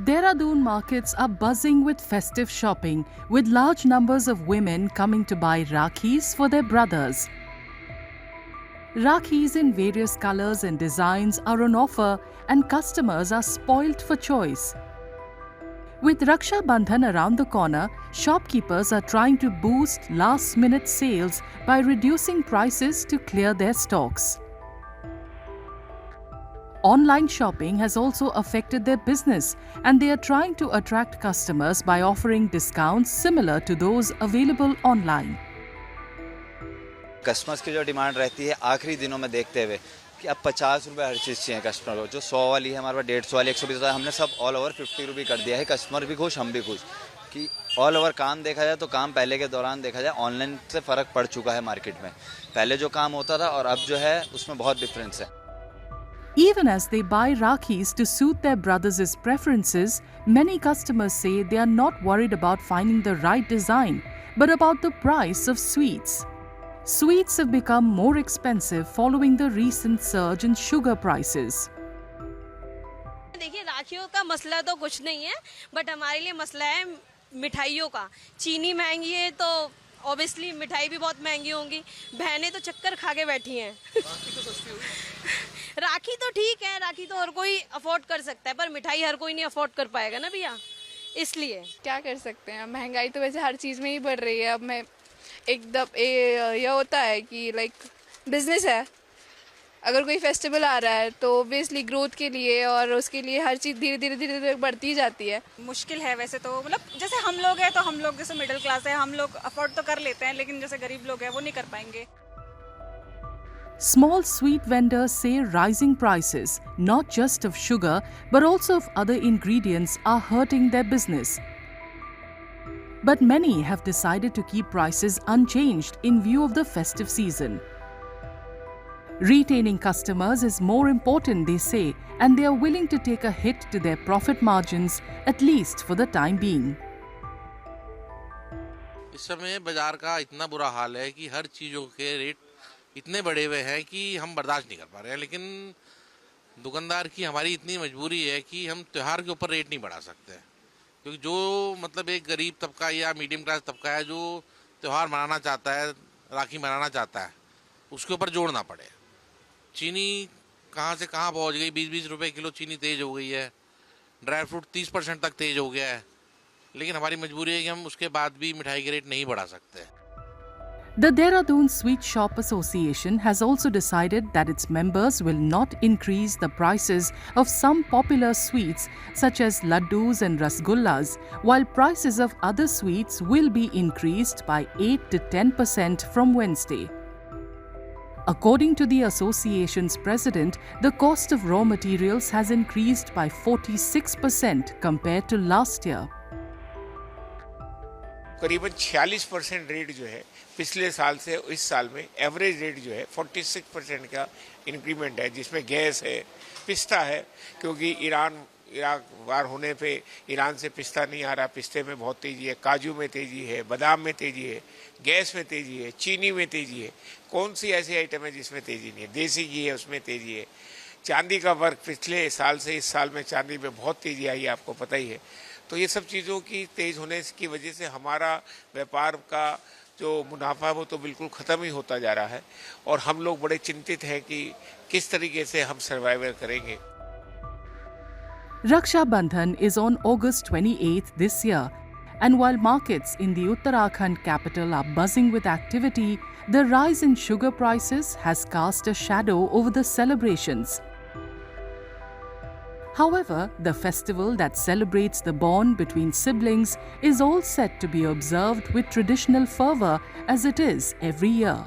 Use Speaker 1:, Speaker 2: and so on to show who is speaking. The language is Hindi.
Speaker 1: Dehradun markets are buzzing with festive shopping, with large numbers of women coming to buy Rakhis for their brothers. Rakhis in various colors and designs are on offer, and customers are spoilt for choice. With Raksha Bandhan around the corner, shopkeepers are trying to boost last-minute sales by reducing prices to clear their stocks. Online shopping has also affected their business, and they are trying to attract customers by offering discounts similar to those available online.
Speaker 2: Customers की जो डिमांड रहती है आखिरी दिनों में देखते हुए कि अब 50 रुपये हर चीज़ चाहिए कस्टमर को, जो 100 वाली है हमारे पास 150 वाली 120 वाली, हमने सब ऑल ओवर 50 रुपये कर दिया है। कस्टमर भी खुश, हम भी खुश कि ऑल ओवर काम देखा जाए तो काम पहले के दौरान देखा जाए ऑनलाइन से फ़र्क पड़ चुका है मार्केट में। पहले जो काम होता था और अब जो है उसमें बहुत डिफरेंस है।
Speaker 1: Even as they buy Rakhis to suit their brothers' preferences, many customers say they are not worried about finding the right design, but about the price of sweets. Sweets have become more expensive following the recent surge in sugar prices.
Speaker 3: देखिए, राखियों का मसला तो कुछ नहीं है, बट हमारे लिए मसला है मिठाइयों का। चीनी महंगी है तो ऑब्वियसली मिठाई भी बहुत महंगी होंगी। बहनें तो चक्कर खा के बैठी हैं। राखी तो सस्ती होगी। राखी तो ठीक है, राखी तो हर कोई अफोर्ड कर सकता है, पर मिठाई हर कोई नहीं अफोर्ड कर पाएगा ना भैया, इसलिए।
Speaker 4: क्या कर सकते हैं, महंगाई तो वैसे हर चीज़ में ही बढ़ रही है। अब मैं एकदम ये होता है कि लाइक बिजनेस है, अगर कोई फेस्टिवल आ रहा है तो ऑब्वियसली ग्रोथ के लिए और उसके लिए हर चीज़ धीरे धीरे बढ़ती जाती है।
Speaker 5: मुश्किल है वैसे तो, मतलब जैसे हम लोग हैं तो हम लोग जैसे मिडिल क्लास है, हम लोग अफोर्ड तो कर लेते हैं, लेकिन जैसे गरीब लोग हैं वो नहीं कर पाएंगे।
Speaker 1: Small sweet vendors say rising prices, not just of sugar but also of other ingredients, are hurting their business. But many have decided to keep prices unchanged in view of the festive season. Retaining customers is more important, they say, and they are willing to take a hit to their profit margins, at least for the time being.
Speaker 6: इस समय बाजार का इतना बुरा हाल है कि हर चीज़ों के रेट इतने बढ़े हुए हैं कि हम बर्दाश्त नहीं कर पा रहे हैं, लेकिन दुकानदार की हमारी इतनी मजबूरी है कि हम त्यौहार के ऊपर रेट नहीं बढ़ा सकते, क्योंकि जो मतलब एक गरीब तबका या मीडियम क्लास तबका है जो त्यौहार मनाना चाहता है, राखी मनाना चाहता है, उसके ऊपर जोड़ना पड़े। चीनी कहाँ से कहाँ पहुँच गई, 20-20 रुपये किलो चीनी तेज़ हो गई है, ड्राई फ्रूट 30% तक तेज़ हो गया है, लेकिन हमारी मजबूरी है कि हम उसके बाद भी मिठाई के रेट नहीं बढ़ा सकते।
Speaker 1: The Dehradun Sweet Shop Association has also decided that its members will not increase the prices of some popular sweets such as laddus and rasgullas, while prices of other sweets will be increased by 8 to 10% from Wednesday. According to the association's president, the cost of raw materials has increased by 46% compared to last year.
Speaker 7: करीबन 46% रेट जो है पिछले साल से इस साल में एवरेज रेट जो है 46% का इंक्रीमेंट है, जिसमें गैस है, पिस्ता है, क्योंकि इराक वार होने पे ईरान से पिस्ता नहीं आ रहा, पिस्ते में बहुत तेज़ी है, काजू में तेज़ी है, बादाम में तेज़ी है, गैस में तेज़ी है, चीनी में तेज़ी है। कौन सी ऐसी आइटम है जिसमें तेज़ी नहीं है? देसी घी है, उसमें तेज़ी है। चांदी का वर्क पिछले साल से इस साल में चांदी में बहुत तेज़ी आई है, आपको पता ही है। तो ये सब चीज़ों की तेज़ होने की वजह से हमारा व्यापार का जो मुनाफा है वो तो बिल्कुल ख़त्म ही होता जा रहा है, और हम लोग बड़े चिंतित हैं कि किस तरीके से हम सर्वाइव करेंगे।
Speaker 1: Raksha Bandhan is on August 28th this year, and while markets in the Uttarakhand capital are buzzing with activity, the rise in sugar prices has cast a shadow over the celebrations. However, the festival that celebrates the bond between siblings is all set to be observed with traditional fervour as it is every year.